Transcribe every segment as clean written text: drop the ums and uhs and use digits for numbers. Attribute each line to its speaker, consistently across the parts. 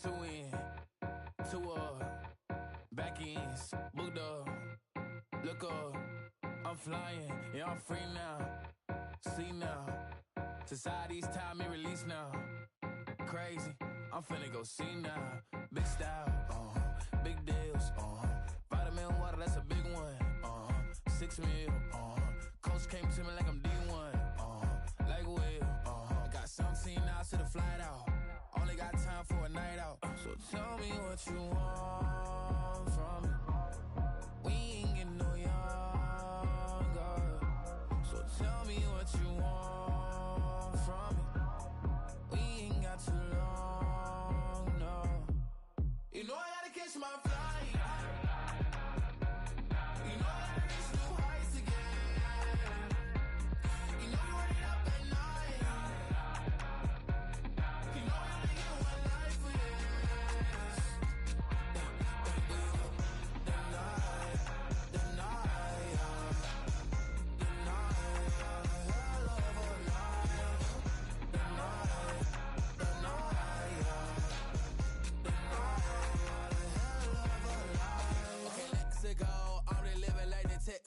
Speaker 1: two in, two back ends, booked up, look up, I'm flying, yeah, I'm free now, see now, society's time me release now, crazy, I'm finna go see now, big style, big deals, vitamin water, that's a big one, 6 mil, coach came to me like I'm D1, like Will, I got 17 hours to the flight out, only got time for a night out, so tell me what you want from me, we ain't getting no younger, so tell me what you want from me, we ain't got too long, no, you know I gotta catch my flight.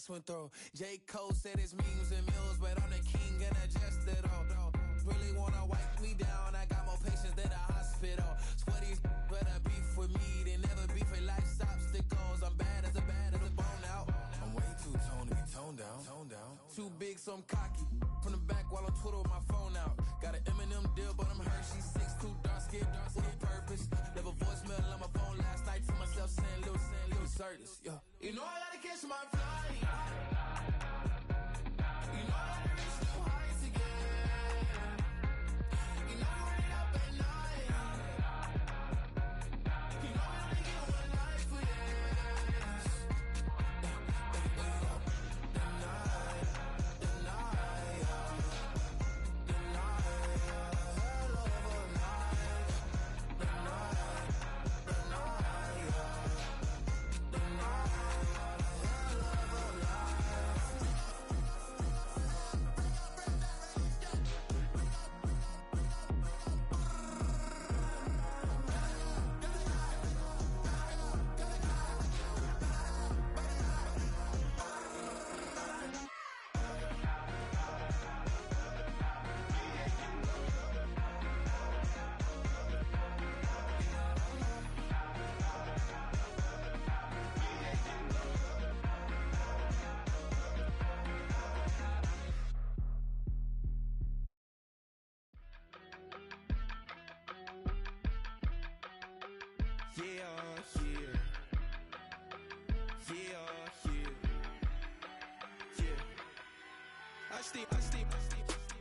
Speaker 1: Went through. J. Cole said his memes and mills, but I'm the king and adjust it all. Really wanna wipe me down, I got more patience than a hospital. Sweaty better beef with me than never beef with life's obstacles. I'm bad as a bone out. I'm way too toned to be toned down. Too big, so I'm cocky. From the back while on Twitter with my phone out. Got an Eminem deal, but I'm Hershey 6'2", dark skin, with a purpose. Never voicemail on my phone last night to myself saying Lil Curtis. Yeah. You know I gotta catch my flight. You know I gotta reach new heights again. You know I'm running up at night. You know I only get one life for this.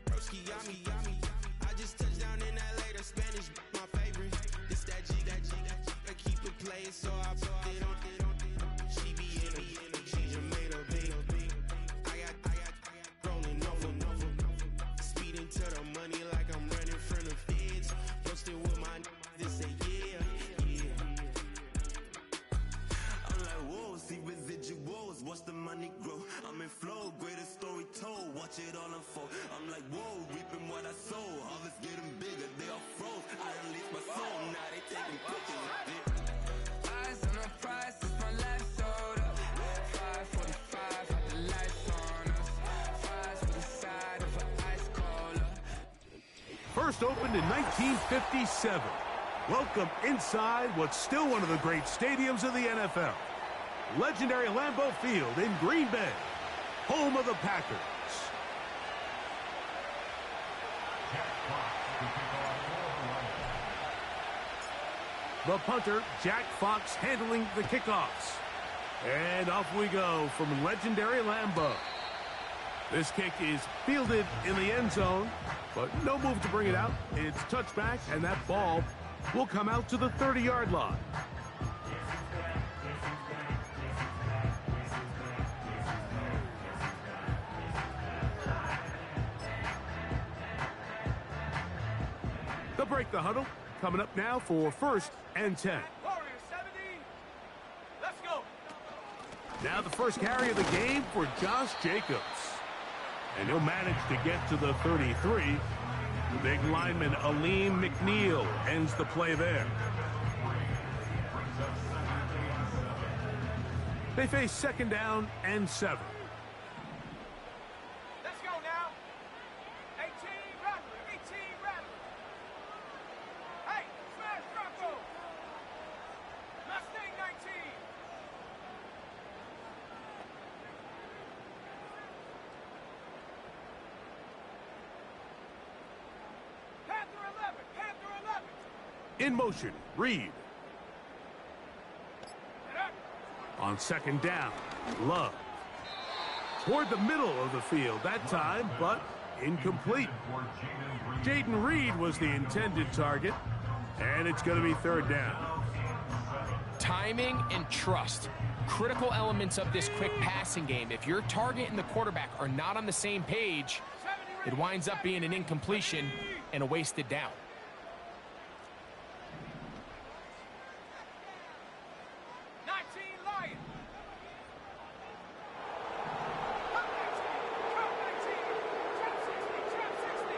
Speaker 2: Broski, yummy. I just touched down in LA, the Spanish, my favorite. This that G. I keep it playing, so I put it on. She be in it, she just made a big. I got rolling over. Speeding to the money like I'm running from the feds. Posted with my they say yeah. I'm like, whoa, see residuals, watch the money grow. I'm in flow, greatest story told, watch it all unfold. I'm like, whoa, reaping what I sow. Harvest getting bigger, they all froze. I released my soul, now they taking pictures of it.
Speaker 3: Eyes on the price, it's my life sold up. 5:45, had the lights on us. Fries with the side of an ice cola.
Speaker 4: First opened in 1957. Welcome inside what's still one of the great stadiums of the NFL. Legendary Lambeau Field in Green Bay, home of the Packers. The punter, Jack Fox, handling the kickoffs. And off we go from legendary Lambeau. This kick is fielded in the end zone, but no move to bring it out. It's touchback, and that ball will come out to the 30-yard line. They'll break the huddle. Coming up now for 1st and 10.
Speaker 5: Warriors 70. Let's go.
Speaker 4: Now the first carry of the game for Josh Jacobs. And he'll manage to get to the 33. The big lineman, Aleem McNeil, ends the play there. They face 2nd down and 7.
Speaker 5: Let's go now. 18 Rattler, 18 Rattler. Hey, smash Bronco. Mustang 19. Panther 11, Panther 11.
Speaker 4: In motion, Reed. On 2nd down, Love. Toward the middle of the field that time, but incomplete. Jaden Reed was the intended target, and it's going to be 3rd down.
Speaker 6: Timing and trust, critical elements of this quick passing game. If your target and the quarterback are not on the same page, it winds up being an incompletion and a wasted down.
Speaker 5: 19 Lion. Cut 19, trap 60, trap 60.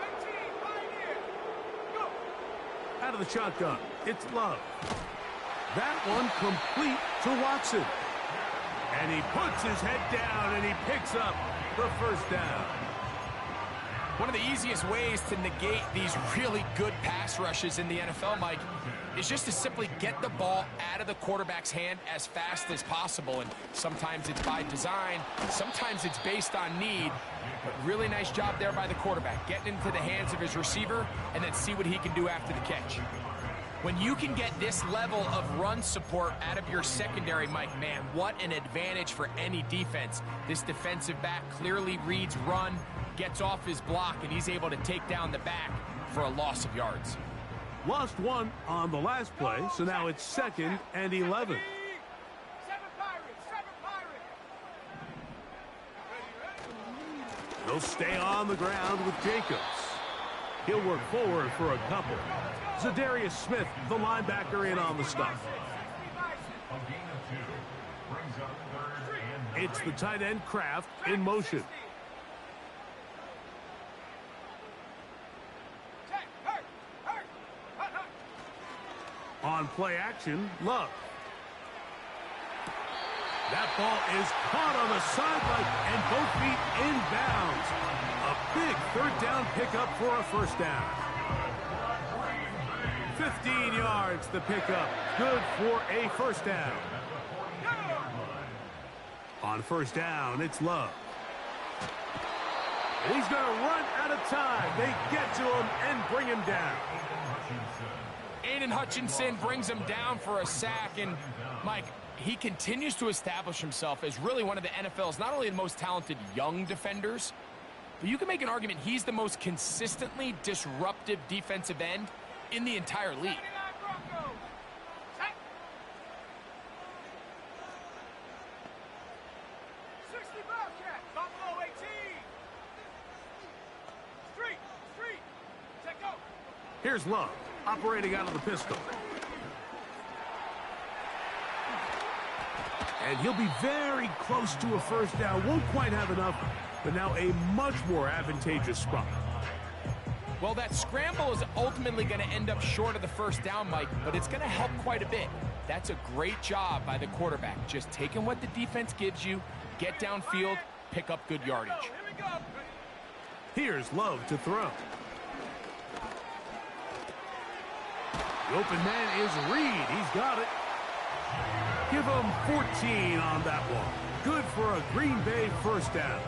Speaker 5: 19, Pioneer. Go.
Speaker 4: Out of the shotgun, it's Love. That one complete to Watson. And he puts his head down and he picks up the 1st down.
Speaker 6: One of the easiest ways to negate these really good pass rushes in the NFL, Mike, is just to simply get the ball out of the quarterback's hand as fast as possible. And sometimes it's by design, sometimes it's based on need. But really nice job there by the quarterback, getting into the hands of his receiver and then see what he can do after the catch. When you can get this level of run support out of your secondary, Mike, man, what an advantage for any defense. This defensive back clearly reads run, gets off his block, and he's able to take down the back for a loss of yards.
Speaker 4: Lost 1 on the last play, so now it's 2nd and 11.
Speaker 5: 7 Pirates, 7 Pirates.
Speaker 4: He'll stay on the ground with Jacobs. He'll work forward for a couple. Zadarius Smith, the linebacker, in on the stop. It's the tight end Kraft in motion. On play action, Love. That ball is caught on the sideline and both feet inbounds. A big 3rd down pickup for a 1st down. 15 yards the pickup. Good for a 1st down. On 1st down, it's Love. And he's going to run out of time. They get to him and bring him down.
Speaker 6: Aiden Hutchinson brings him down for a sack, and Mike, he continues to establish himself as really one of the NFL's not only the most talented young defenders, but you can make an argument he's the most consistently disruptive defensive end in the entire league.
Speaker 5: 79 Broncos. Set. 60 Bobcat. Buffalo 18. Street. Check go.
Speaker 4: Here's Love, operating out of the pistol. And he'll be very close to a 1st down. Won't quite have enough, but now a much more advantageous spot.
Speaker 6: Well, that scramble is ultimately going to end up short of the 1st down, Mike, but it's going to help quite a bit. That's a great job by the quarterback. Just taking what the defense gives you, get downfield, pick up good yardage.
Speaker 5: Here we go.
Speaker 4: Here's Love to throw. The open man is Reed. He's got it. Give him 14 on that one. Good for a Green Bay 1st down.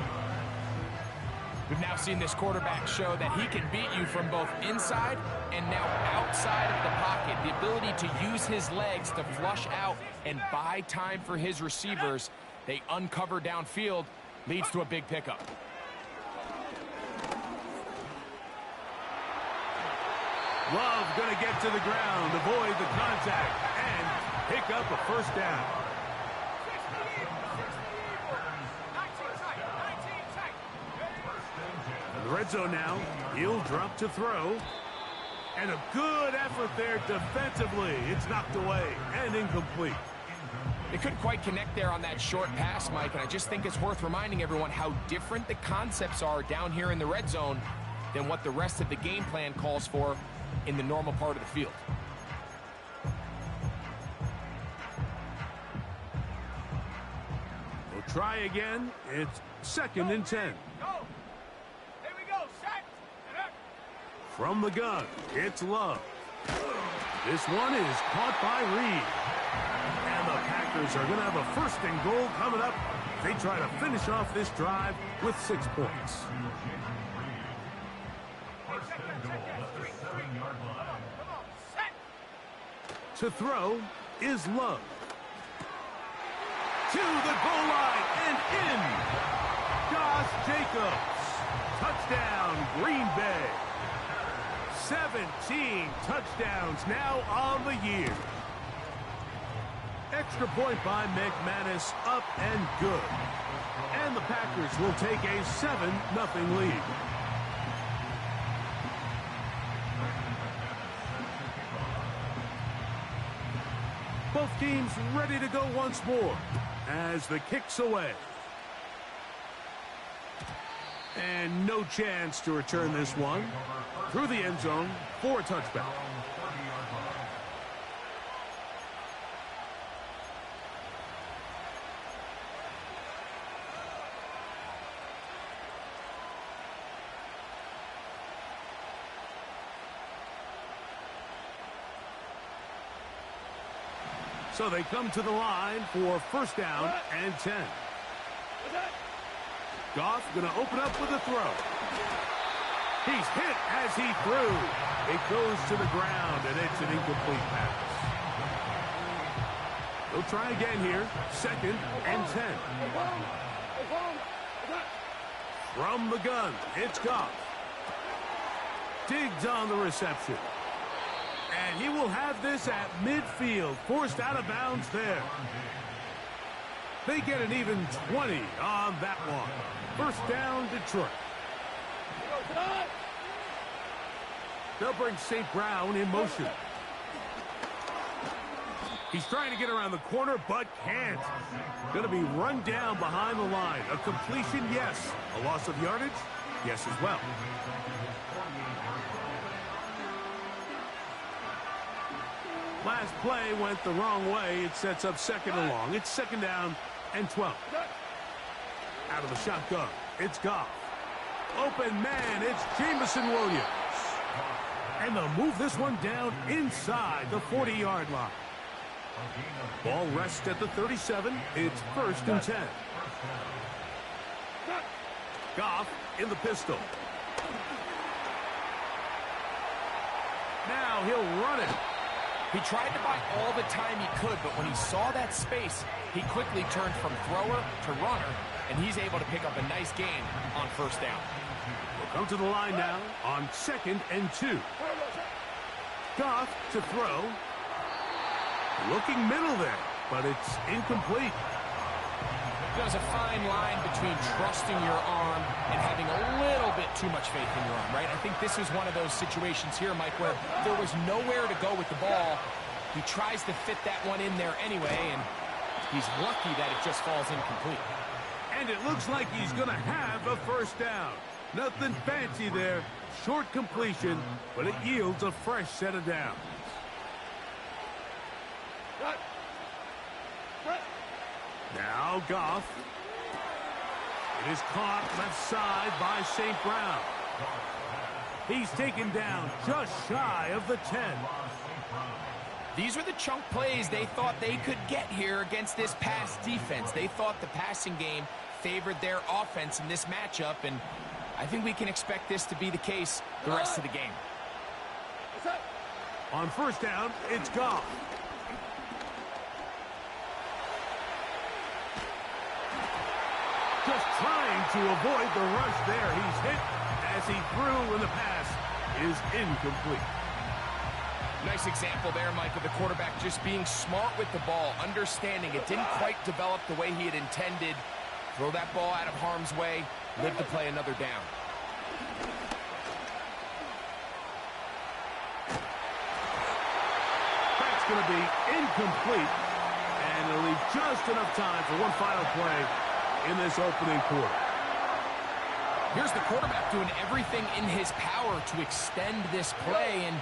Speaker 6: We've now seen this quarterback show that he can beat you from both inside and now outside of the pocket. The ability to use his legs to flush out and buy time for his receivers. They uncover downfield, leads to a big pickup.
Speaker 4: Love going to get to the ground, avoid the contact, and pick up a 1st down.
Speaker 5: 19 tight.
Speaker 4: In the red zone now, he'll drop to throw. And a good effort there defensively. It's knocked away and incomplete.
Speaker 6: They couldn't quite connect there on that short pass, Mike, and I just think it's worth reminding everyone how different the concepts are down here in the red zone than what the rest of the game plan calls for in the normal part of the field.
Speaker 4: Try again. It's 2nd and 10.
Speaker 5: Go. Here we go. Set. And up.
Speaker 4: From the gun, it's Love. This one is caught by Reed. And the Packers are going to have a 1st and goal coming up. They try to finish off this drive with 6 points.
Speaker 5: Check that. Street. Come on. Set.
Speaker 4: To throw is Love. To the goal line and in. Josh Jacobs. Touchdown, Green Bay. 17 touchdowns now on the year. Extra point by McManus, up and good. And the Packers will take a 7-0 lead. Both teams ready to go once more as the kick's away. And no chance to return this one through the end zone for a touchback. So they come to the line for 1st down and 10. Goff going to open up with a throw. He's hit as he threw. It goes to the ground, and it's an incomplete pass. They'll try again here. 2nd and 10. From the gun, it's Goff. Diggs on the reception. And he will have this at midfield, forced out of bounds there. They get an even 20 on that one. 1st down, Detroit. They'll bring St. Brown in motion. He's trying to get around the corner, but can't. Going to be run down behind the line. A completion, yes. A loss of yardage, yes as well. Last play went the wrong way. It sets up 2nd and long. It's 2nd down and 12. Out of the shotgun, it's Goff. Open man, it's Jameson Williams. And they'll move this one down inside the 40-yard line. Ball rests at the 37. It's 1st and 10. Goff in the pistol. Now he'll run it.
Speaker 6: He tried to buy all the time he could, but when he saw that space, he quickly turned from thrower to runner, and he's able to pick up a nice gain on 1st down.
Speaker 4: We'll come to the line now on 2nd and 2. Goff to throw. Looking middle there, but it's incomplete.
Speaker 6: There's a fine line between trusting your arm and having a little bit too much faith in your arm, right? I think this is one of those situations here, Mike, where there was nowhere to go with the ball. He tries to fit that one in there anyway, and he's lucky that it just falls incomplete.
Speaker 4: And it looks like he's going to have a 1st down. Nothing fancy there. Short completion, but it yields a fresh set of downs. Now Goff. It is caught left side by St. Brown. He's taken down just shy of the 10.
Speaker 6: These were the chunk plays they thought they could get here against this pass defense. They thought the passing game favored their offense in this matchup, and I think we can expect this to be the case the rest of the game.
Speaker 4: On 1st down, it's Goff. Just trying to avoid the rush there. He's hit as he threw, and the pass is incomplete.
Speaker 6: Nice example there, Mike, of the quarterback just being smart with the ball, understanding it didn't quite develop the way he had intended. Throw that ball out of harm's way, live to play another down.
Speaker 4: That's going to be incomplete, and it'll leave just enough time for one final play in this opening quarter.
Speaker 6: Here's the quarterback doing everything in his power to extend this play, and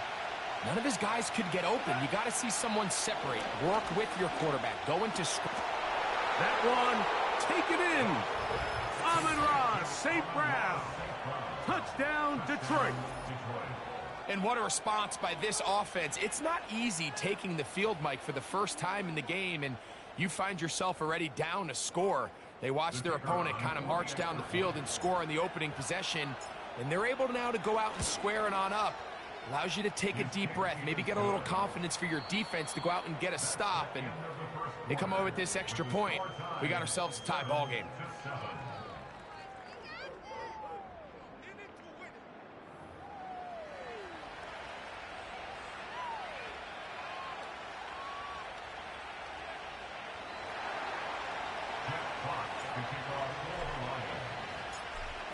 Speaker 6: none of his guys could get open. You got to see someone separate. Work with your quarterback. Go into script.
Speaker 4: That one taken in. Amon-Ra St. Brown. Touchdown, Detroit.
Speaker 6: And what a response by this offense. It's not easy taking the field, Mike, for the first time in the game, and you find yourself already down a score. They watch their opponent kind of march down the field and score in the opening possession, and they're able now to go out and square it on up. Allows you to take a deep breath, maybe get a little confidence for your defense to go out and get a stop, and they come over with this extra point. We got ourselves a tie ball game.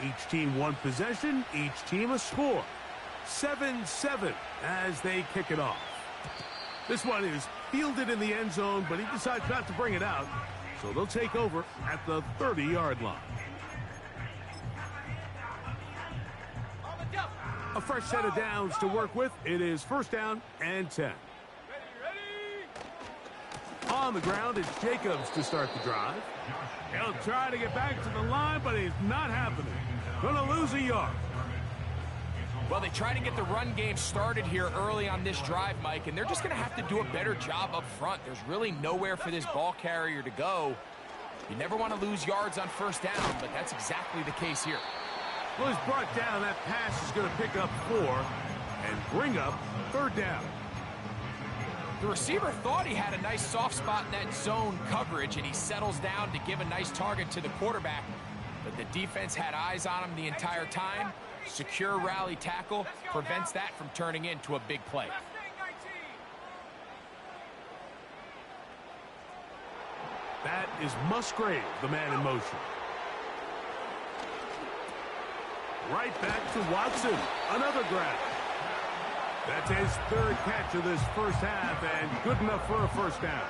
Speaker 4: Each team one possession, each team a score. 7-7 as they kick it off. This one is fielded in the end zone, but he decides not to bring it out, so they'll take over at the 30-yard line. A fresh set of downs to work with. It is first down and 10. On the ground, it's Jacobs to start the drive. He'll try to get back to the line, but it's not happening. Gonna lose a yard.
Speaker 6: Well, they try to get the run game started here early on this drive, Mike, and they're just going to have to do a better job up front. There's really nowhere for this ball carrier to go. You never want to lose yards on first down, but that's exactly the case here.
Speaker 4: Well, he's brought down. That pass is going to pick up 4 and bring up third down.
Speaker 6: The receiver thought he had a nice soft spot in that zone coverage, and he settles down to give a nice target to the quarterback. But the defense had eyes on him the entire time. Secure rally tackle prevents that from turning into a big play.
Speaker 4: That is Musgrave, the man in motion. Right back to Watson. Another grab. That's his third catch of this first half, and good enough for a first down.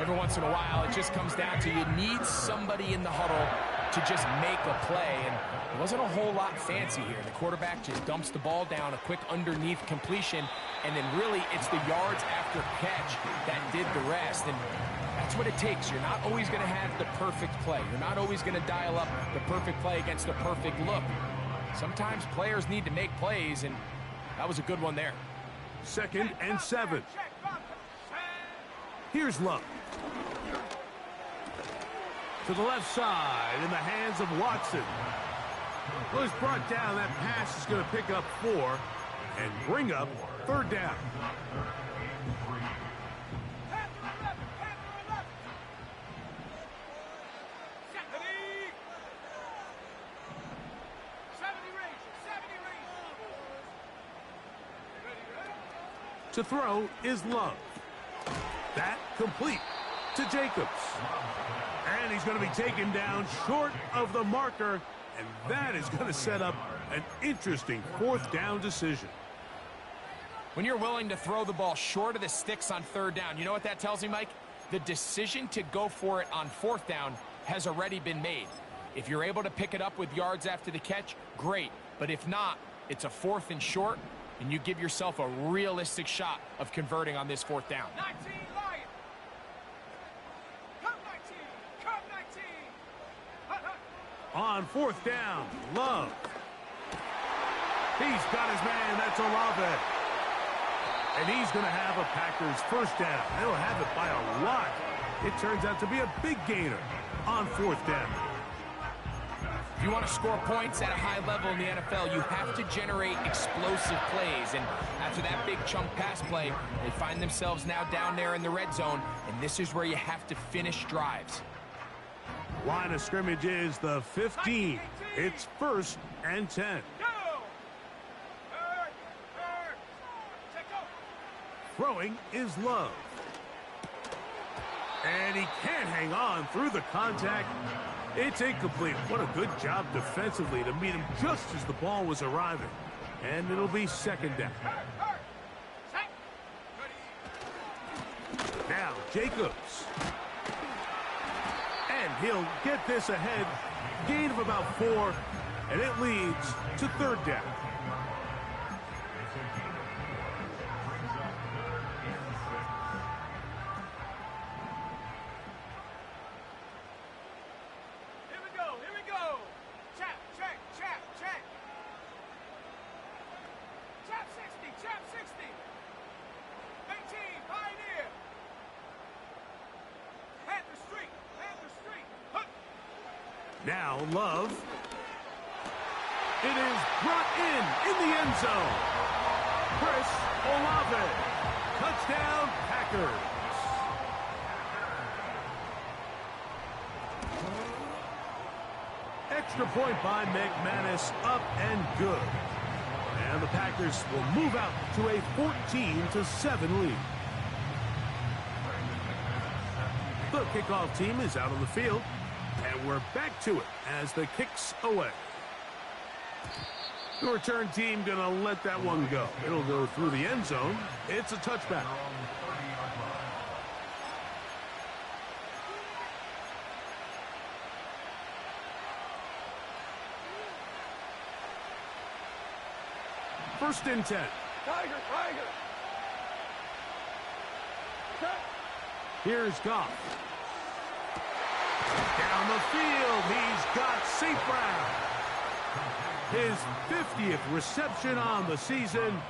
Speaker 6: Every once in a while, it just comes down to you need somebody in the huddle to just make a play, and it wasn't a whole lot fancy here. The quarterback just dumps the ball down, a quick underneath completion, and then really it's the yards after catch that did the rest, and that's what it takes. You're not always going to have the perfect play. You're not always going to dial up the perfect play against the perfect look. Sometimes players need to make plays, and that was a good one there.
Speaker 4: 2nd and 7. Here's Love. To the left side in the hands of Watson. Well, he's brought down. That pass is going to pick up 4 and bring up third down. To throw is Love. That complete to Jacobs. And he's going to be taken down short of the marker, and that is going to set up an interesting fourth down decision.
Speaker 6: When you're willing to throw the ball short of the sticks on third down, you know what that tells me, Mike? The decision to go for it on fourth down has already been made. If you're able to pick it up with yards after the catch, great. But if not, it's a 4th and short, and you give yourself a realistic shot of converting on this fourth down.
Speaker 7: 19 Lion. Come 19.
Speaker 4: On fourth down, Love. He's got his man. That's Olave. And he's going to have a Packers first down. They'll have it by a lot. It turns out to be a big gainer on fourth down.
Speaker 6: If you want to score points at a high level in the NFL, you have to generate explosive plays. And after that big chunk pass play, they find themselves now down there in the red zone, and this is where you have to finish drives.
Speaker 4: Line of scrimmage is the 15. It's 1st and 10. Throwing is Love. And he can't hang on through the contact. It's incomplete. What a good job defensively to meet him just as the ball was arriving. And it'll be second down. Now Jacobs. And he'll get this ahead. Gain of about 4. And it leads to third down. Now Love. It is brought in the end zone. Chris Olave. Touchdown, Packers. Extra point by McManus, up and good. And the Packers will move out to a 14-7 lead. The kickoff team is out on the field, and we're back to it as the kick's away. The return team gonna let that one go. It'll go through the end zone. It's a touchback. First and 10.
Speaker 7: Tiger.
Speaker 4: Here's Goff. Down the field, he's got St. Brown. His 50th reception on the season,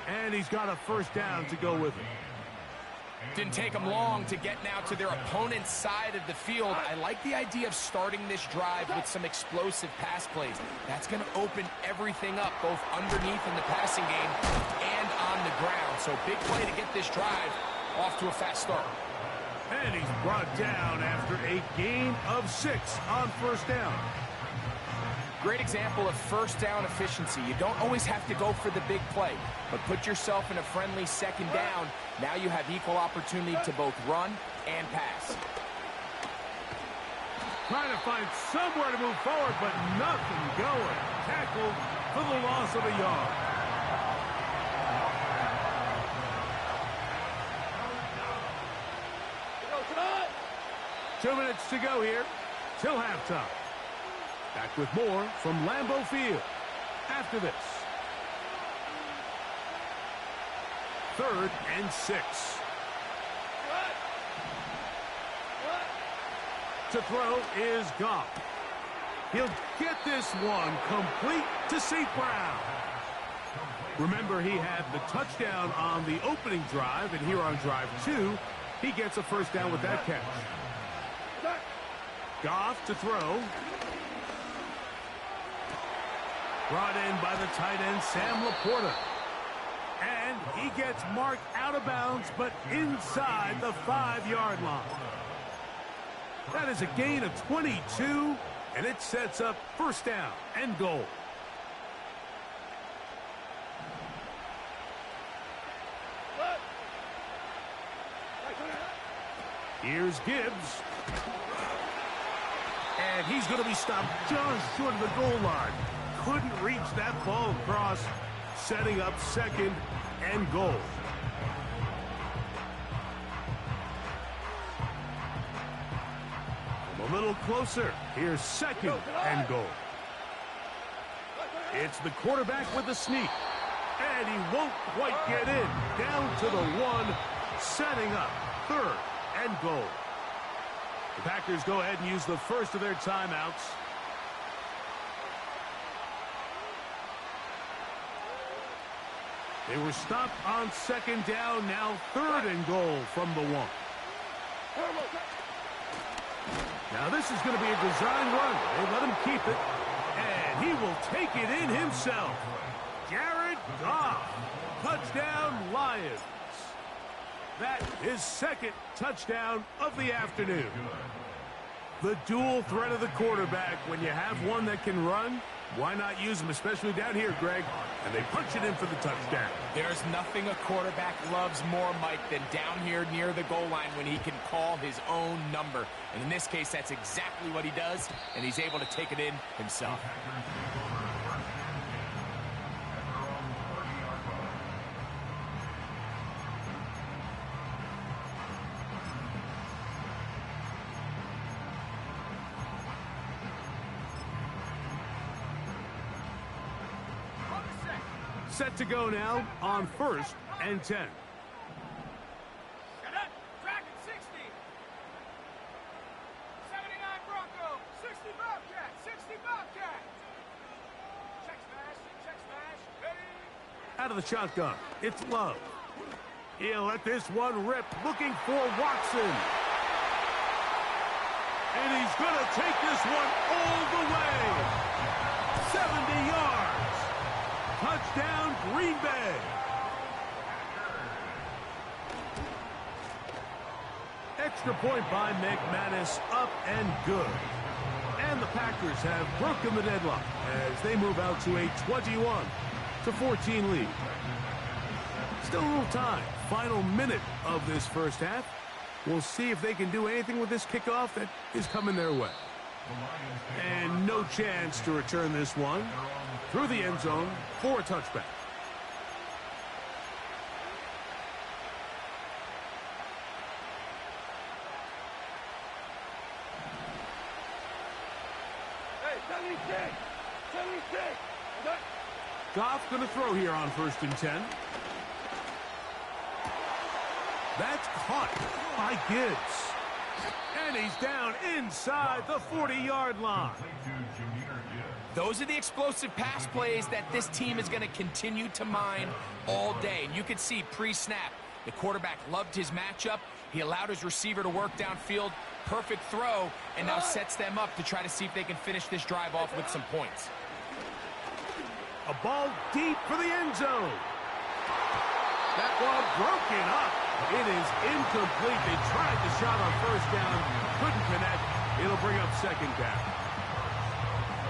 Speaker 4: and he's got a first down to go with it.
Speaker 6: Didn't take them long to get now to their opponent's side of the field. I like the idea of starting this drive with some explosive pass plays. That's going to open everything up, both underneath in the passing game and on the ground. So big play to get this drive off to a fast start.
Speaker 4: And he's brought down after a gain of 6 on first down.
Speaker 6: Great example of first down efficiency. You don't always have to go for the big play, but put yourself in a friendly second down. Now you have equal opportunity to both run and pass.
Speaker 4: Trying to find somewhere to move forward, but nothing going. Tackled for the loss of a yard.
Speaker 7: Tonight.
Speaker 4: 2 minutes to go here till halftime. Back with more from Lambeau Field after this. 3rd and 6. To throw is Goff. He'll get this one complete to St. Brown. Remember, he had the touchdown on the opening drive, and here on drive 2, he gets a first down with that catch. Goff to throw. Brought in by the tight end, Sam Laporta. And he gets marked out of bounds, but inside the 5-yard line. That is a gain of 22, and it sets up first down and goal. Here's Gibbs. And he's going to be stopped just short of the goal line. Couldn't reach that ball across, setting up 2nd and goal. A little closer. Here's 2nd and goal. It's the quarterback with the sneak. And he won't quite get in. Down to the 1, setting up 3rd and goal. The Packers go ahead and use the first of their timeouts. They were stopped on 2nd down, now 3rd and goal from the 1. Now this is going to be a design run. They let him keep it, and he will take it in himself. Jared Goff, touchdown Lions. That is 2nd touchdown of the afternoon. The dual threat of the quarterback. When you have one that can run, why not use him, especially down here, Greg? And they punch it in for the touchdown.
Speaker 6: There's nothing a quarterback loves more, Mike, than down here near the goal line when he can call his own number. And in this case, that's exactly what he does, and he's able to take it in himself.
Speaker 4: Set to go now on 1st and 10.
Speaker 7: Cadet, track at 60. 79 Bronco, 60 Bobcat, 60 Bobcat. Check smash, ready.
Speaker 4: Out of the shotgun, it's Love. He'll let this one rip, looking for Watson. And he's going to take this one all the way. 70 yards. Touchdown, Green Bay. Extra point by McManus, up and good. And the Packers have broken the deadlock as they move out to a 21-14 lead. Still a little time. Final minute of this first half. We'll see if they can do anything with this kickoff that is coming their way. And no chance to return this one through the end zone for a touchback. Goff going to throw here on 1st and 10. That's caught by Gibbs. And he's down inside the 40-yard line.
Speaker 6: Those are the explosive pass plays that this team is going to continue to mine all day. And you can see pre-snap, the quarterback loved his matchup. He allowed his receiver to work downfield. Perfect throw, and now sets them up to try to see if they can finish this drive off with some points.
Speaker 4: A ball deep for the end zone. That ball broken up. It is incomplete. They tried the shot on 1st down. Couldn't connect. It'll bring up 2nd down.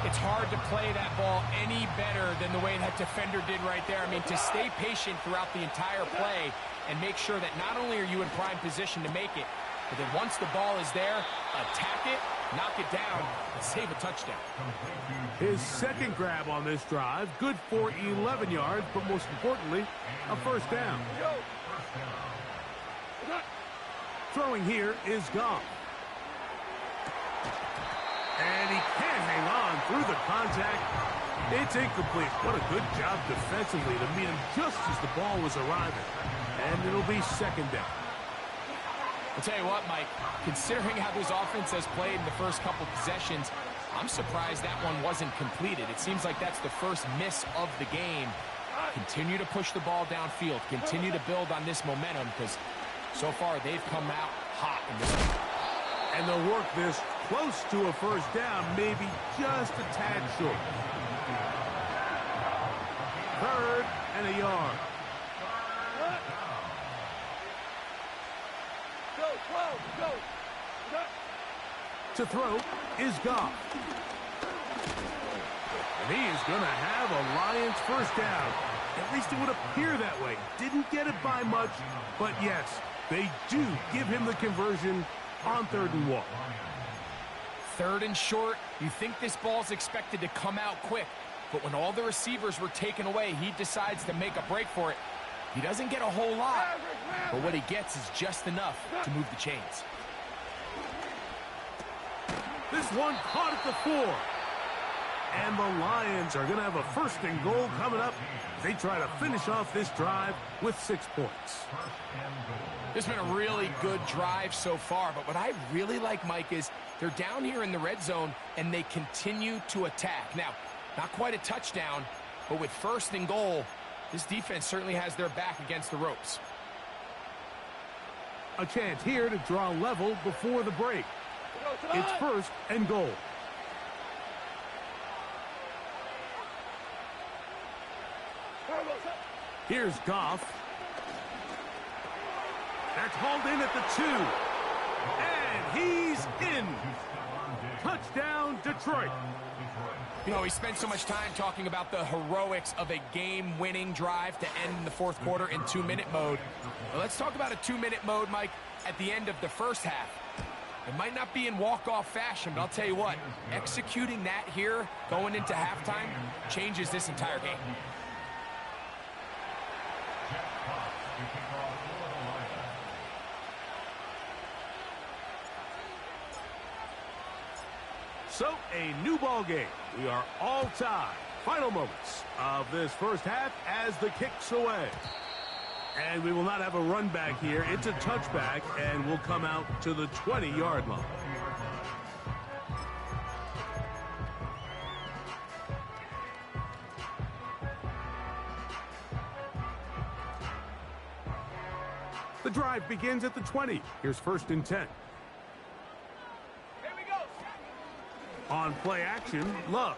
Speaker 6: It's hard to play that ball any better than the way that defender did right there. I mean, to stay patient throughout the entire play and make sure that not only are you in prime position to make it, but then once the ball is there, attack it, knock it down, and save a touchdown.
Speaker 4: His 2nd grab on this drive, good for 11 yards, but most importantly, a 1st down. Throwing here is Goff. And he can't hang on through the contact. It's incomplete. What a good job defensively to meet him just as the ball was arriving. And it'll be 2nd down.
Speaker 6: I'll tell you what, Mike, considering how this offense has played in the first couple possessions, I'm surprised that one wasn't completed. It seems like that's the first miss of the game. Continue to push the ball downfield. Continue to build on this momentum because so far they've come out hot in this game.
Speaker 4: And they'll work this close to a 1st down, maybe just a tad short. 3rd and a yard. To throw is Goff. And he is going to have a Lions 1st down. At least it would appear that way. Didn't get it by much, but yes, they do give him the conversion on 3rd and 1.
Speaker 6: 3rd and short, you think this ball's expected to come out quick, but when all the receivers were taken away, he decides to make a break for it. He doesn't get a whole lot, but what he gets is just enough to move the chains.
Speaker 4: This one caught at the 4. And the Lions are going to have a 1st and goal coming up. They try to finish off this drive with 6 points.
Speaker 6: This has been a really good drive so far, but what I really like, Mike, is they're down here in the red zone, and they continue to attack. Now, not quite a touchdown, but with 1st and goal, this defense certainly has their back against the ropes.
Speaker 4: A chance here to draw level before the break. It's 1st and goal. Here's Goff. That's hauled in at the 2. And he's in. Touchdown, Detroit.
Speaker 6: You know, we spent so much time talking about the heroics of a game-winning drive to end the 4th quarter in 2-minute mode. Well, let's talk about a 2-minute mode, Mike, at the end of the first half. It might not be in walk-off fashion, but I'll tell you what, executing that here going into halftime changes this entire game.
Speaker 4: So, a new ball game. We are all tied. Final moments of this first half as the kick's away. And we will not have a run back here. It's a touchback, and we'll come out to the 20-yard line. The drive begins at the 20. Here's 1st and 10.
Speaker 7: Here we go.
Speaker 4: On play action, Love.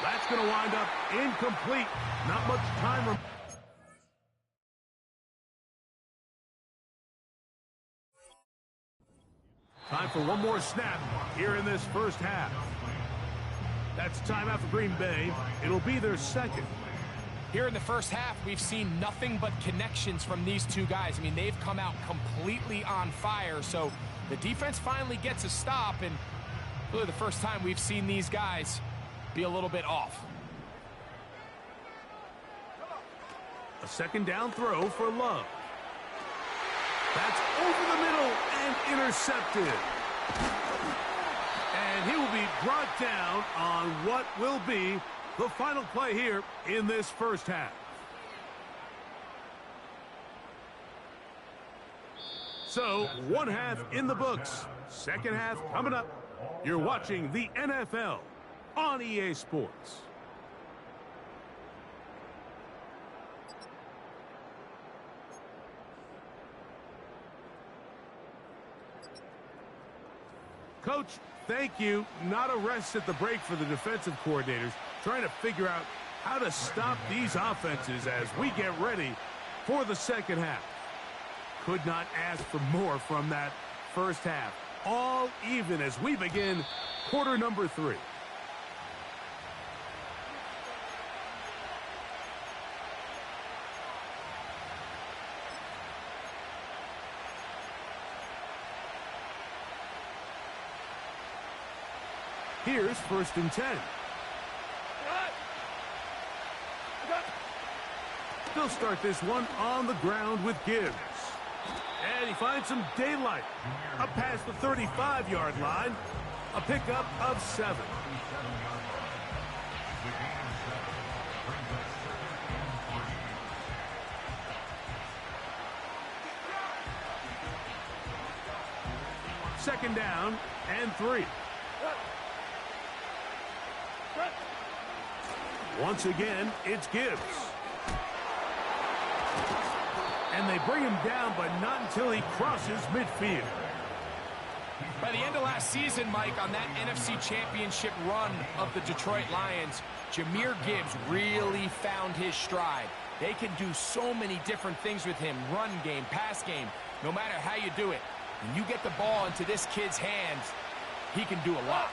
Speaker 4: That's going to wind up incomplete. Not much time. Time for one more snap here in this first half. That's timeout for Green Bay. It'll be their second.
Speaker 6: Here in the first half, we've seen nothing but connections from these two guys. I mean, they've come out completely on fire, so the defense finally gets a stop, and really the first time we've seen these guys be a little bit off.
Speaker 4: A second down throw for Love. That's over the middle and intercepted. And he will be brought down on what will be the final play here in this first half. So, one half in the books. Second half coming up. You're watching the NFL on EA Sports. Coach, thank you. Not a rest at the break for the defensive coordinators, trying to figure out how to stop these offenses as we get ready for the second half. Could not ask for more from that first half. All even as we begin quarter number 3. Here's 1st and 10. They'll start this one on the ground with Gibbs. And he finds some daylight. Up past the 35-yard line. A pickup of 7. Second down and 3. Once again, it's Gibbs. And they bring him down, but not until he crosses midfield.
Speaker 6: By the end of last season, Mike, on that NFC Championship run of the Detroit Lions, Jahmyr Gibbs really found his stride. They can do so many different things with him, run game, pass game, no matter how you do it. When you get the ball into this kid's hands, he can do a lot.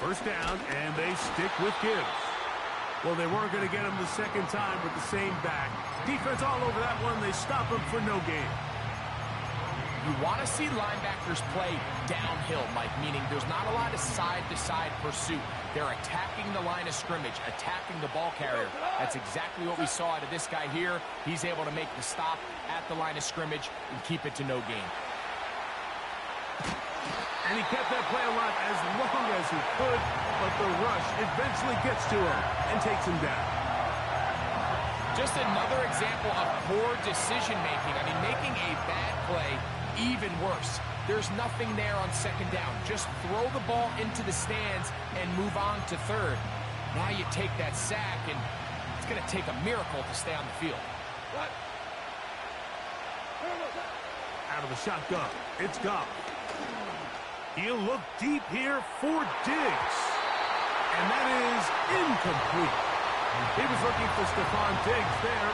Speaker 4: First down, and they stick with Gibbs. Well, they weren't going to get him the second time with the same back. Defense all over that one. They stop him for no gain.
Speaker 6: You want to see linebackers play downhill, Mike, meaning there's not a lot of side-to-side pursuit. They're attacking the line of scrimmage, attacking the ball carrier. That's exactly what we saw out of this guy here. He's able to make the stop at the line of scrimmage and keep it to no gain.
Speaker 4: And he kept that play alive as long as he could, but the rush eventually gets to him and takes him down.
Speaker 6: Just another example of poor decision-making. I mean, making a bad play even worse. There's nothing there on second down. Just throw the ball into the stands and move on to third. Now you take that sack, and it's going to take a miracle to stay on the field.
Speaker 4: Out of the shotgun, it's Goff. He'll look deep here for Diggs. And that is incomplete. He was looking for Stephon Diggs there.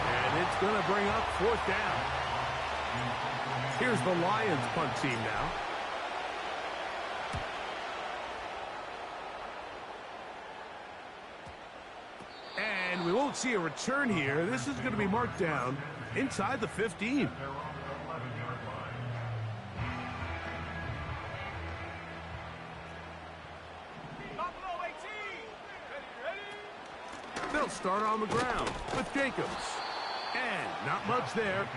Speaker 4: And it's going to bring up 4th down. Here's the Lions punt team now. And we won't see a return here. This is going to be marked down inside the 15. They'll start on the ground with Jacobs. And not much there.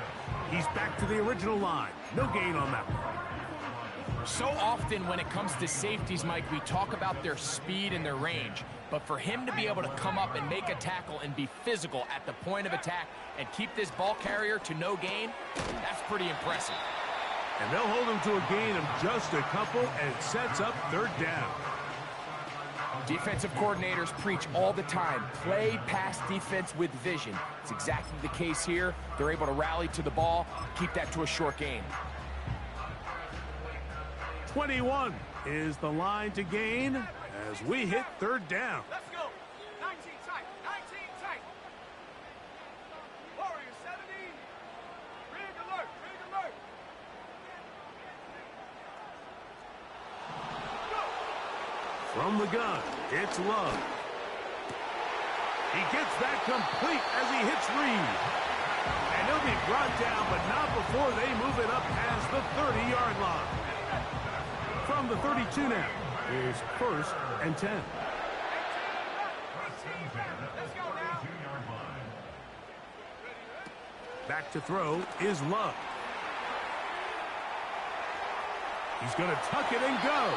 Speaker 4: He's back to the original line. No gain on that one.
Speaker 6: So often when it comes to safeties, Mike, we talk about their speed and their range. But for him to be able to come up and make a tackle and be physical at the point of attack and keep this ball carrier to no gain, that's pretty impressive.
Speaker 4: And they'll hold him to a gain of just a couple, and it sets up 3rd down.
Speaker 6: Defensive coordinators preach all the time, play pass defense with vision. It's exactly the case here. They're able to rally to the ball, keep that to a short game.
Speaker 4: 21 is the line to gain as we hit third down.
Speaker 7: Let's go. 19 tight. 19 tight. Warrior 70. Rig alert. Rig alert. Go.
Speaker 4: From the gun, it's Love. He gets that complete as he hits Reed. And he'll be brought down, but not before they move it up past the 30-yard line. From the 32 now is 1st and 10.
Speaker 7: Let's go now.
Speaker 4: Back to throw is Love. He's going to tuck it and go.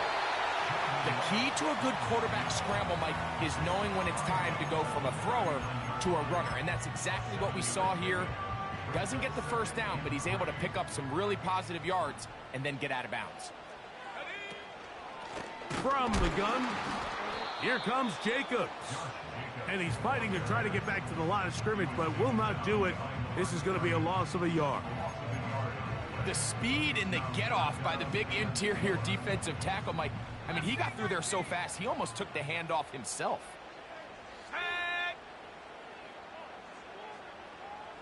Speaker 6: The key to a good quarterback scramble, Mike, is knowing when it's time to go from a thrower to a runner. And that's exactly what we saw here. Doesn't get the first down, but he's able to pick up some really positive yards and then get out of bounds.
Speaker 4: From the gun, here comes Jacobs. And he's fighting to try to get back to the line of scrimmage, but will not do it. This is going to be a loss of a yard.
Speaker 6: The speed and the get-off by the big interior defensive tackle, Mike. I mean, he got through there so fast, he almost took the handoff himself.
Speaker 7: Tag.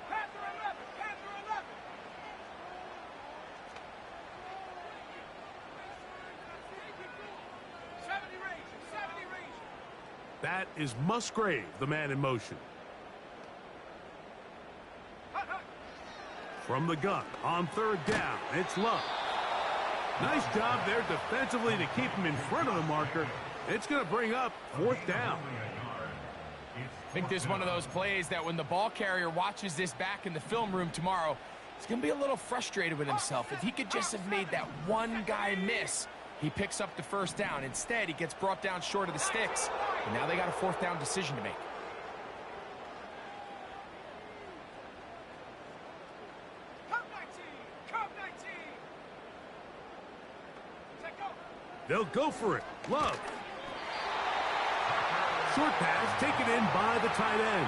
Speaker 7: Panther 11. Panther 11.
Speaker 4: That is Musgrave, the man in motion. From the gun, on third down, it's Love. Nice job there defensively to keep him in front of the marker. It's going to bring up 4th down.
Speaker 6: I think this is one of those plays that when the ball carrier watches this back in the film room tomorrow, he's going to be a little frustrated with himself. If he could just have made that one guy miss, he picks up the 1st down. Instead, he gets brought down short of the sticks, and now they got a 4th down decision to make.
Speaker 4: They'll go for it. Love. Short pass taken in by the tight end.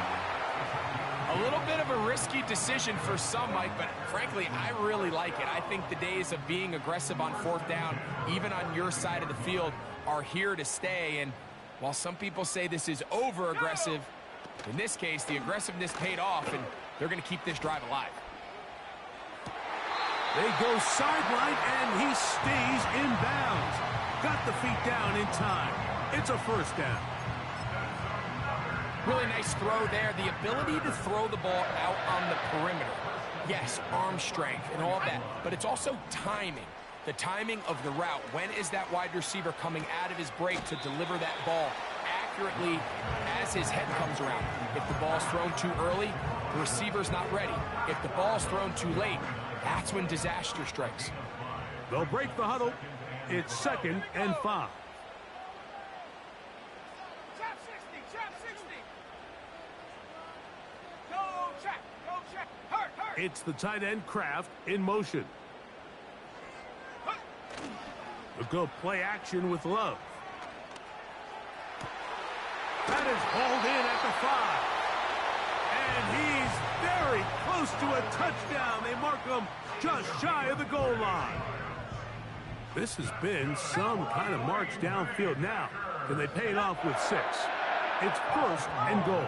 Speaker 6: A little bit of a risky decision for some, Mike, but frankly, I really like it. I think the days of being aggressive on 4th down, even on your side of the field, are here to stay. And while some people say this is over-aggressive, in this case, the aggressiveness paid off, and they're going to keep this drive alive.
Speaker 4: They go sideline, and he stays in bounds. Got the feet down in time. It's a 1st down.
Speaker 6: Really nice throw there. The ability to throw the ball out on the perimeter. Yes, arm strength and all that, but it's also timing. The timing of the route. When is that wide receiver coming out of his break to deliver that ball accurately as his head comes around? If the ball's thrown too early, the receiver's not ready. If the ball's thrown too late, that's when disaster strikes.
Speaker 4: They'll break the huddle. It's 2nd and 5.
Speaker 7: Trap 60, trap 60. Go check, go check. Hurt, hurt.
Speaker 4: It's the tight end Kraft in motion. They'll go play action with Love. That is hauled in at the 5. And he's very close to a touchdown. They mark him just shy of the goal line. This has been some kind of march downfield now. Can they pay it off with 6? It's 1st and goal.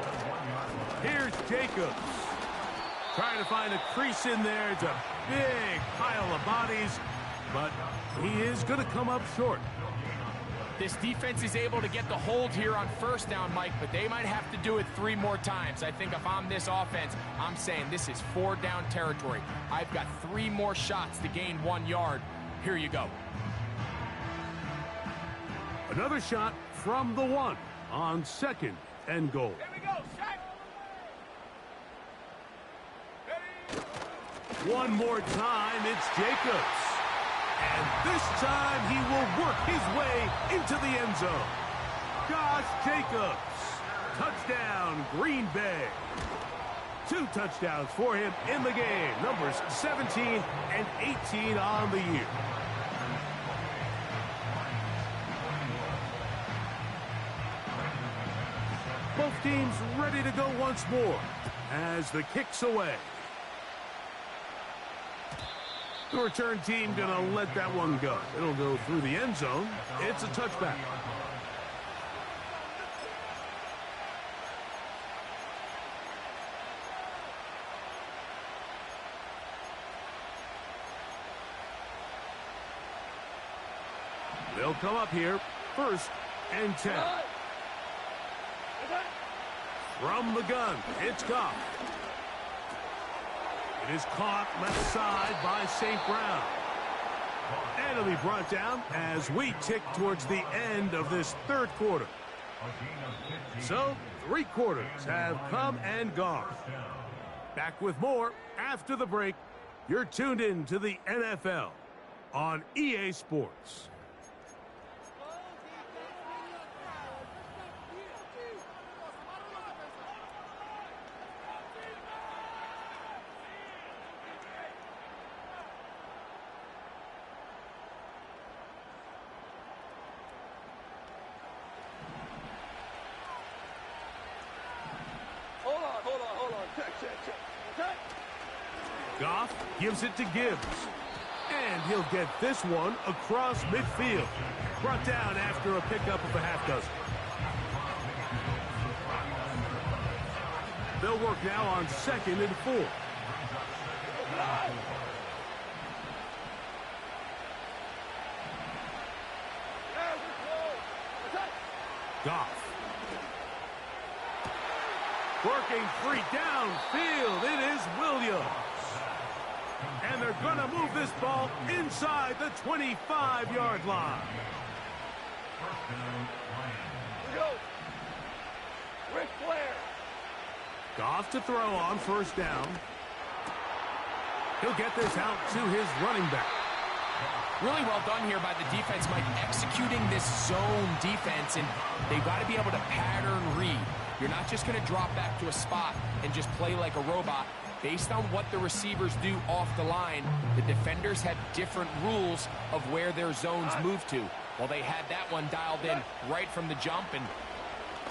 Speaker 4: Here's Jacobs. Trying to find a crease in there. It's a big pile of bodies, but he is going to come up short.
Speaker 6: This defense is able to get the hold here on 1st down, Mike, but they might have to do it 3 more times. I think if I'm this offense, I'm saying this is 4 down territory. I've got 3 more shots to gain 1 yard. Here you go.
Speaker 4: Another shot from the 1 on 2nd and goal.
Speaker 7: Here we go, Shaq. Ready?
Speaker 4: One more time, it's Jacobs. And this time he will work his way into the end zone. Josh Jacobs. Touchdown, Green Bay. 2 touchdowns for him in the game. Numbers 17 and 18 on the year. Both teams ready to go once more as the kick's away. The return team gonna let that one go. It'll go through the end zone. It's a touchback. They'll come up here, 1st and 10. From the gun, it's Goff. It is caught left side by St. Brown. And it'll be brought down as we tick towards the end of this 3rd quarter. So, 3 quarters have come and gone. Back with more after the break. You're tuned in to the NFL on EA Sports.
Speaker 7: Hold on. Check. Okay?
Speaker 4: Goff gives it to Gibbs. And he'll get this one across midfield. Brought down after a pickup of a half dozen. They'll work now on 2nd and 4. Goff. Working free downfield. It is Williams. And they're going to move this ball inside the 25-yard line.
Speaker 7: Here we go. Ric Flair.
Speaker 4: Goff to throw on 1st down. He'll get this out to his running back.
Speaker 6: Really well done here by the defense, Mike, executing this zone defense, and they've got to be able to pattern read. You're not just going to drop back to a spot and just play like a robot. Based on what the receivers do off the line, the defenders have different rules of where their zones move to. Well, they had that one dialed in right from the jump, and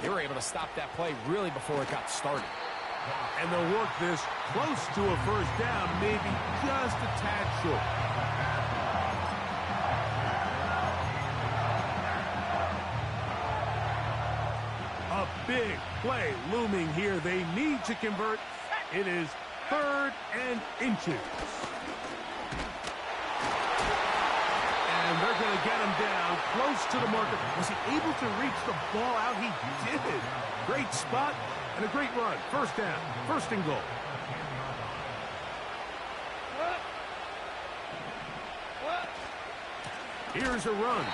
Speaker 6: they were able to stop that play really before it got started.
Speaker 4: And they'll work this close to a 1st down, maybe just a tad short. A big play looming here. They need to convert. It is 3rd and inches. And they're going to get him down close to the marker. Was he able to reach the ball out? He did. Great spot and a great run. 1st down. 1st and goal. Here's a run.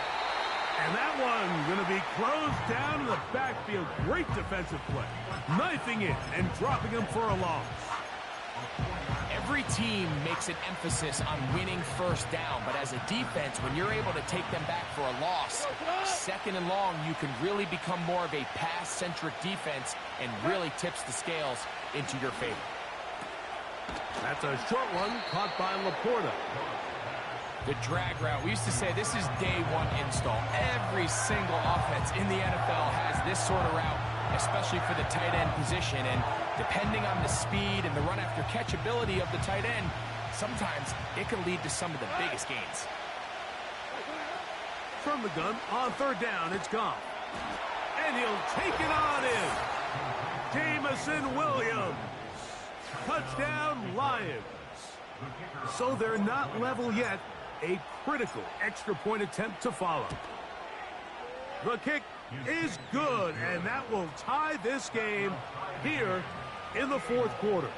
Speaker 4: And that one going to be closed down in the backfield. Great defensive play. Knifing it and dropping him for a loss.
Speaker 6: Every team makes an emphasis on winning 1st down, but as a defense, when you're able to take them back for a loss, 2nd and long, you can really become more of a pass-centric defense and really tips the scales into your favor.
Speaker 4: That's a short one caught by Laporta.
Speaker 6: The drag route. We used to say this is day 1 install. Every single offense in the NFL has this sort of route, especially for the tight end position. And depending on the speed and the run-after-catch ability of the tight end, sometimes it can lead to some of the biggest gains.
Speaker 4: From the gun, on 3rd down, it's Goff. And he'll take it on in. Jameson Williams. Touchdown, Lions. So they're not level yet. A critical extra point attempt to follow. The kick is good, and that will tie this game here in the 4th quarter.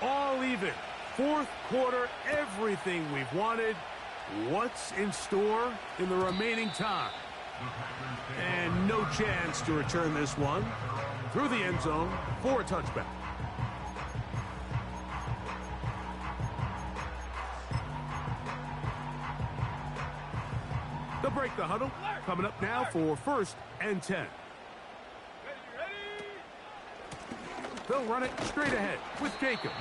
Speaker 4: All even. 4th quarter, everything we've wanted. What's in store in the remaining time? And no chance to return this one through the end zone for a touchback. They'll break the huddle. Coming up now for 1st and 10. They'll run it straight ahead with Jacobs.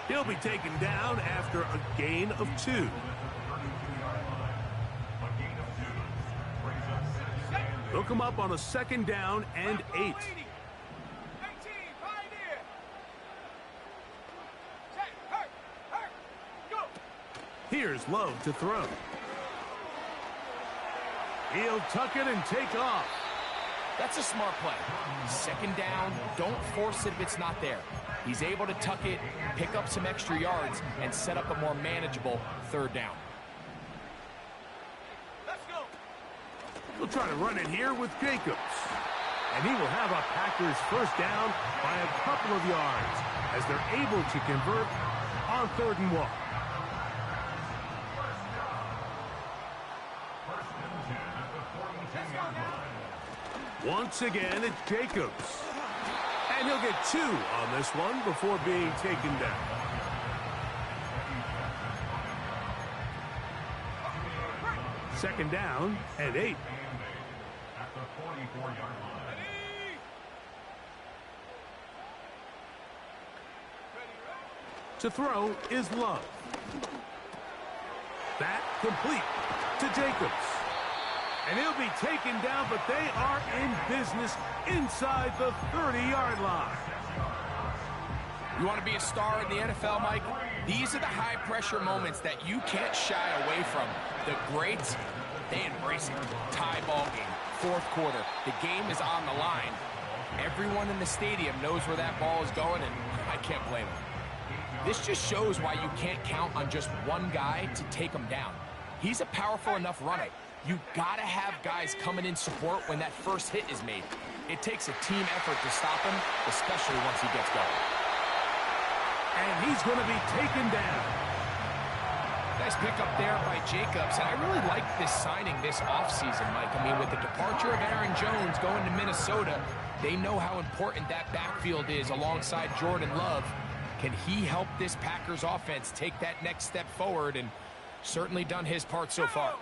Speaker 4: He'll be taken down after a gain of 2. They'll come up on a 2nd down and 8.
Speaker 7: 18, pioneer. Check, hurt, go.
Speaker 4: Here's Love to throw. He'll tuck it and take off.
Speaker 6: That's a smart play. 2nd down, don't force it if it's not there. He's able to tuck it, pick up some extra yards, and set up a more manageable 3rd down.
Speaker 7: Let's go.
Speaker 4: He'll try to run it here with Jacobs. And he will have a Packers 1st down by a couple of yards as they're able to convert on 3rd and 1. Once again, it's Jacobs. And he'll get 2 on this one before being taken down. Second down and 8.
Speaker 5: At the 44-yard line.
Speaker 4: To throw is Love. That complete to Jacobs. And he'll be taken down, but they are in business inside the 30-yard line.
Speaker 6: You want to be a star in the NFL, Mike? These are the high-pressure moments that you can't shy away from. The greats, they embrace it. Tie ball game, 4th quarter. The game is on the line. Everyone in the stadium knows where that ball is going, and I can't blame them. This just shows why you can't count on just one guy to take him down. He's a powerful enough runner. You gotta have guys coming in support when that first hit is made. It takes a team effort to stop him, especially once he gets going.
Speaker 4: And he's going to be taken down.
Speaker 6: Nice pickup there by Jacobs, and I really like this signing this offseason, Mike. I mean, with the departure of Aaron Jones going to Minnesota, they know how important that backfield is alongside Jordan Love. Can he help this Packers offense take that next step forward? And certainly done his part so far.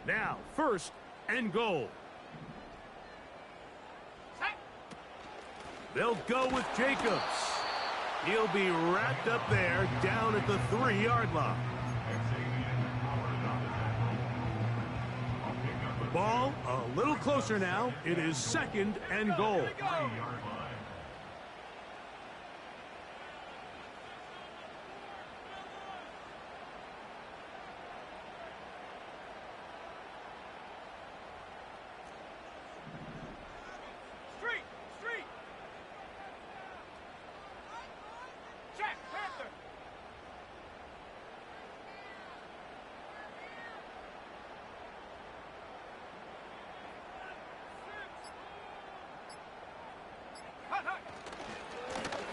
Speaker 4: Now, 1st and goal. They'll go with Jacobs. He'll be wrapped up there down at the 3-yard line. Ball a little closer now. It is 2nd and goal.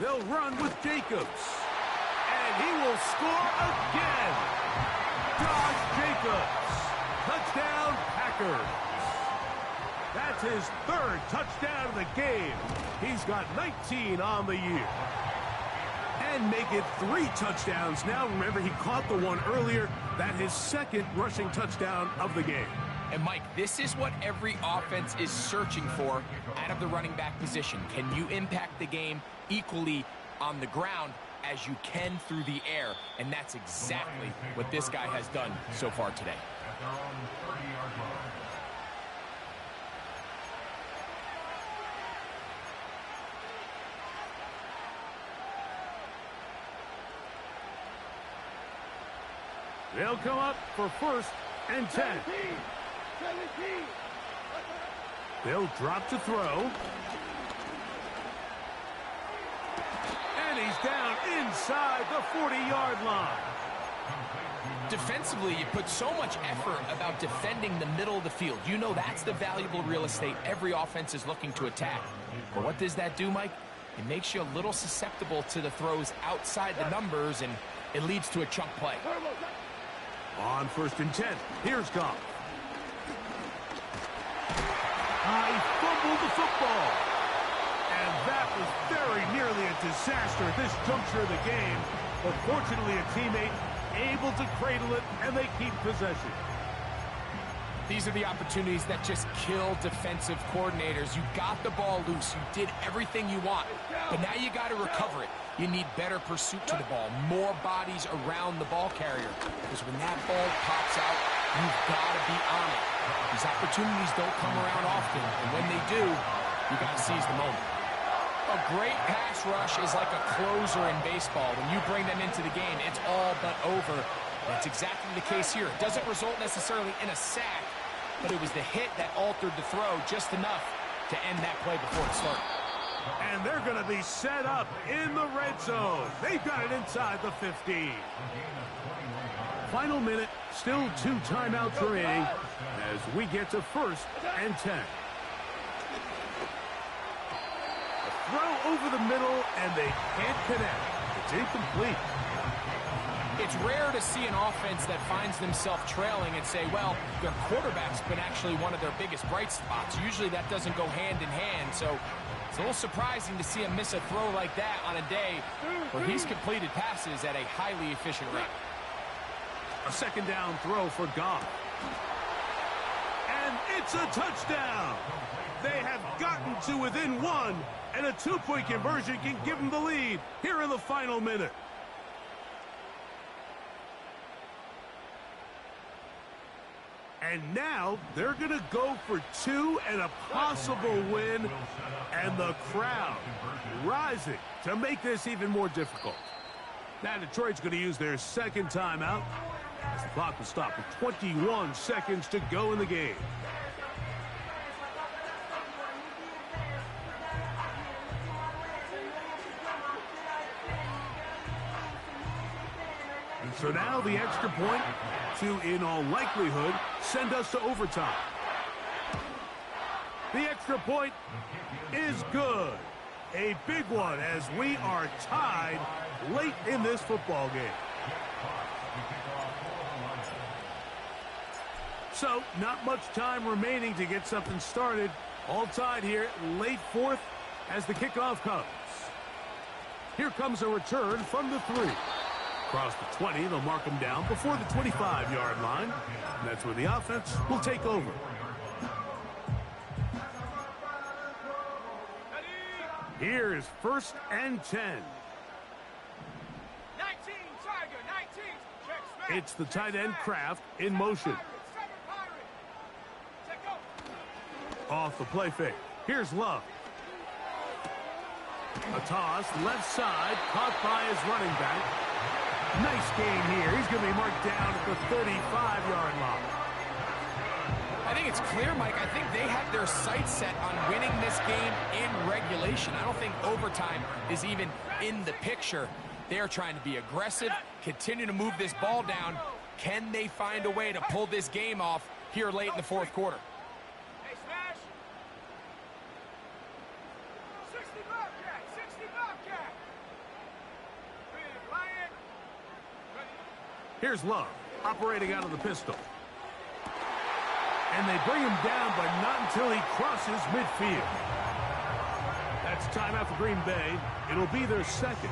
Speaker 4: They'll run with Jacobs. And he will score again. Josh Jacobs. Touchdown, Packers. That's his 3rd touchdown of the game. He's got 19 on the year. And make it 3 touchdowns now. Remember, he caught the one earlier. That his 2nd rushing touchdown of the game.
Speaker 6: And, Mike, this is what every offense is searching for out of the running back position. Can you impact the game equally on the ground as you can through the air? And that's exactly what this guy has done so far today.
Speaker 5: At their own 30-yard line.
Speaker 4: They'll come up for 1st and 10.
Speaker 7: 17.
Speaker 4: They'll drop to throw. And he's down inside the 40-yard line.
Speaker 6: Defensively, you put so much effort about defending the middle of the field. You know that's the valuable real estate every offense is looking to attack. But what does that do, Mike? It makes you a little susceptible to the throws outside the numbers, and it leads to a chunk play.
Speaker 4: On 1st and 10, here's Goff. He fumbled the football. And that was very nearly a disaster at this juncture of the game. But fortunately, a teammate able to cradle it, and they keep possession.
Speaker 6: These are the opportunities that just kill defensive coordinators. You got the ball loose. You did everything you want. But now you got to recover it. You need better pursuit to the ball, more bodies around the ball carrier. Because when that ball pops out, you've got to be on it. These opportunities don't come around often. And when they do, you got to seize the moment. A great pass rush is like a closer in baseball. When you bring them into the game, it's all but over. That's exactly the case here. It doesn't result necessarily in a sack, but it was the hit that altered the throw just enough to end that play before it started.
Speaker 4: And they're going to be set up in the red zone. They've got it inside the 15. Final minute, still 2 timeouts remaining as we get to 1st and 10. A throw over the middle, and they can't connect. It's incomplete.
Speaker 6: It's rare to see an offense that finds themselves trailing and say, well, their quarterback's been actually one of their biggest bright spots. Usually that doesn't go hand in hand, so it's a little surprising to see him miss a throw like that on a day where he's completed passes at a highly efficient rate.
Speaker 4: A 2nd down throw for Goff. And it's a touchdown. They have gotten to within 1, and a 2-point conversion can give them the lead here in the final minute. And now they're going to go for 2 and a possible win, and the crowd rising to make this even more difficult. Now Detroit's going to use their 2nd timeout as the clock will stop with 21 seconds to go in the game. So now the extra point to, in all likelihood, send us to overtime. The extra point is good. A big one as we are tied late in this football game. So, not much time remaining to get something started. All tied here, late 4th as the kickoff comes. Here comes a return from the 3. Across the 20, they'll mark them down before the 25-yard line. And that's where the offense will take over. Here's 1st and 10.
Speaker 7: 19, Tiger, 19. Check smash.
Speaker 4: It's the tight end Kraft in motion. Off the play fake. Here's Love. A toss, left side, caught by his running back. Nice game here. He's going to be marked down at the 35-yard line.
Speaker 6: I think it's clear, Mike. I think they have their sights set on winning this game in regulation. I don't think overtime is even in the picture. They're trying to be aggressive, continue to move this ball down. Can they find a way to pull this game off here late in the 4th quarter?
Speaker 7: Hey, smash. 60 Bobcat, 60 Bobcat. Flying.
Speaker 4: Here's Love, operating out of the pistol. And they bring him down, but not until he crosses midfield. That's timeout for Green Bay. It'll be their 2nd.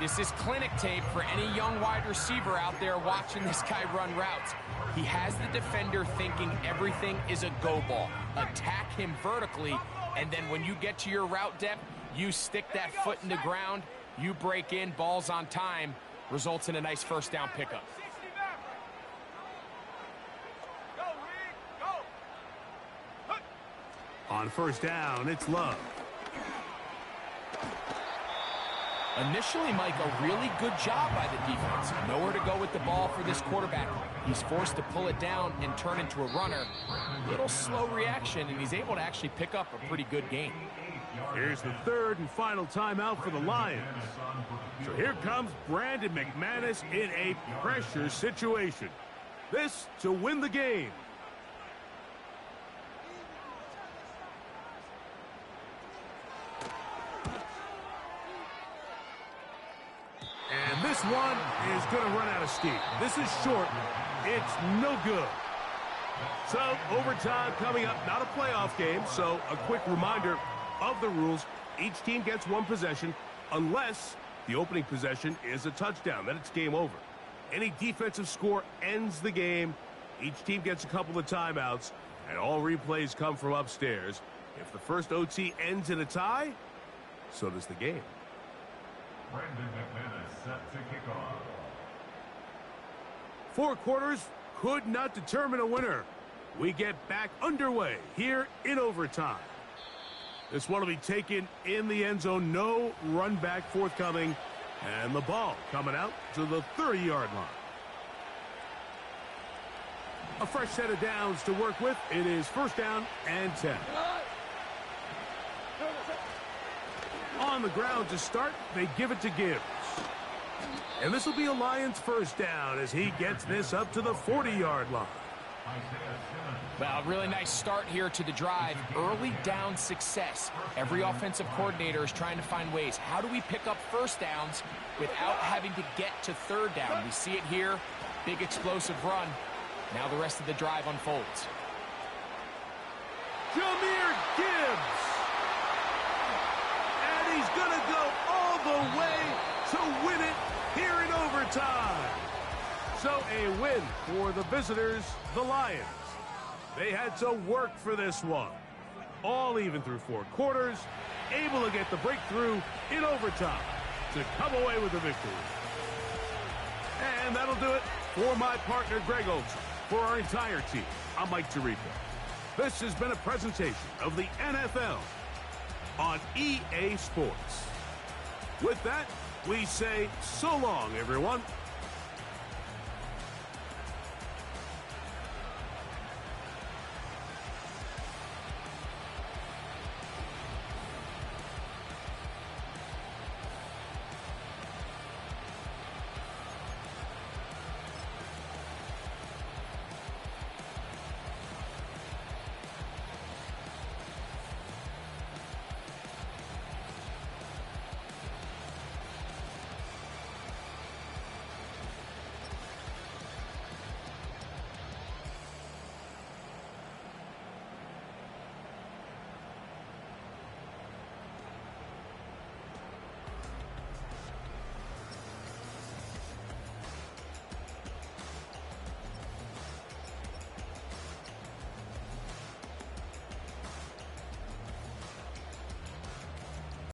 Speaker 6: This is clinic tape for any young wide receiver out there watching this guy run routes. He has the defender thinking everything is a go ball. Attack him vertically, and then when you get to your route depth, you stick that foot in the ground, you break in, balls on time, results in a nice 1st down pickup.
Speaker 7: 60 back. Go, Reed, go.
Speaker 4: On 1st down, it's Love.
Speaker 6: Initially, Mike, a really good job by the defense. Nowhere to go with the ball for this quarterback. He's forced to pull it down and turn into a runner. Little slow reaction, and he's able to actually pick up a pretty good game.
Speaker 4: Here's the 3rd and final timeout for the Lions. So here comes Brandon McManus in a pressure situation. This to win the game. And This one is going to run out of steam. This is short. It's no good. So, overtime coming up. Not a playoff game, so a quick reminder of the rules. Each team gets one possession unless the opening possession is a touchdown. Then it's game over. Any defensive score ends the game. Each team gets a couple of timeouts, and all replays come from upstairs. If the first OT ends in a tie, so does the game.
Speaker 5: Brandon McManus set to kick off.
Speaker 4: 4 quarters could not determine a winner. We get back underway here in overtime. This one will be taken in the end zone. No run back forthcoming. And the ball coming out to the 30-yard line. A fresh set of downs to work with. It is first down and 10. On the ground to start, they give it to Gibbs. And this will be a Lions first down as he gets this up to the 40-yard line.
Speaker 6: Well, really nice start here to the drive. Early down success. Every offensive coordinator is trying to find ways. How do we pick up first downs without having to get to third down? We see it here. Big explosive run. Now the rest of the drive unfolds.
Speaker 4: Jahmyr Gibbs. And he's going to go all the way to win it here in overtime. So a win for the visitors, the Lions. They had to work for this one. All even through 4 quarters, able to get the breakthrough in overtime to come away with the victory. And that'll do it for my partner, Greg Olson. For our entire team, I'm Mike Tirico. This has been a presentation of the NFL on EA Sports. With that, we say so long, everyone.